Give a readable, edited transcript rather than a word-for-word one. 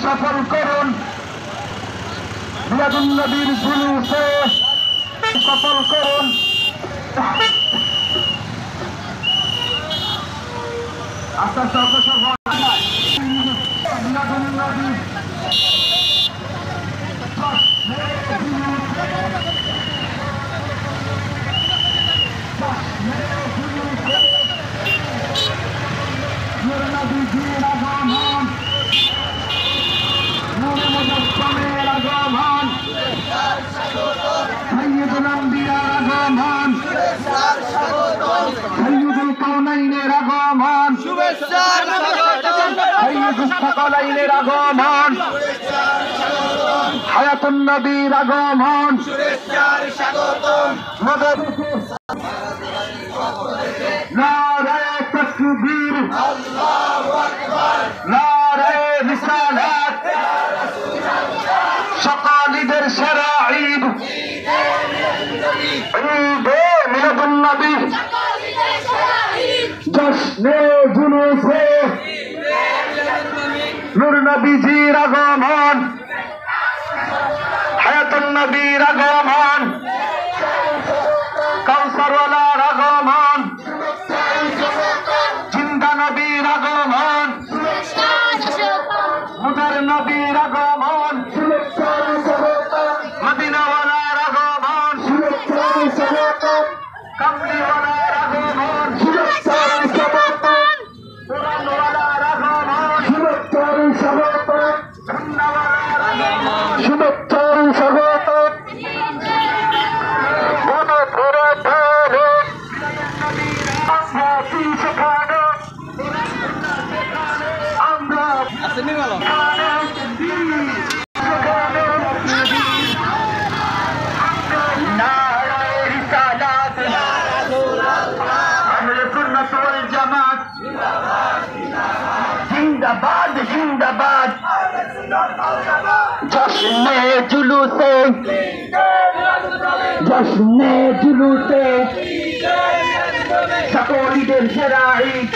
সফল করুন, মিলাদুন নবীর জুলুসে সফল করুন। আস্তে আস্তে অগ্রসর হন। মিলাদুন নবী নবীজির আগমন, নূরে মুজাসসামের আগমন, সাইয়্যিদুল আম্বিয়ার আগমন, সাইয়্যিদুল কাউনাইনের আগমন, সাইয়্যিদুস সাকালাইনের আগমন, হায়াতুন নবীর আগমন, মদদ নারায়ে তাকবীর, আল্লাহু আকবার, নারায়ে রিসালাত, সকল ঈদের সেরা ঈদ ঈদে মিলাদুন নবী, জশ্নে জুলুসে নূর নবীজির আগমন, হায়াতুন নবীর আগমন, কাউসারওয়ালার আগমন, জিন্দা নবীর আগমন, মুদার নবীর আগমন, মদিনাওয়ালার আগমন, কামলিওয়ালার আগমন, কোরআনওয়ালার আগমন, সুন্নাহওয়ালার আগমন, শুভেচ্ছার স্বাগত। মনে ধরে ধরে আমরা কি শেখানো, আমরা নারায়ে রিসালাত, আহলে সুন্নাত ওয়াল জামাত জিন্দাবাদ জিন্দাবাদ, জশ্নে জুলুসে, জশ্নে জুলুসে সকল ঈদের সেরা ঈদ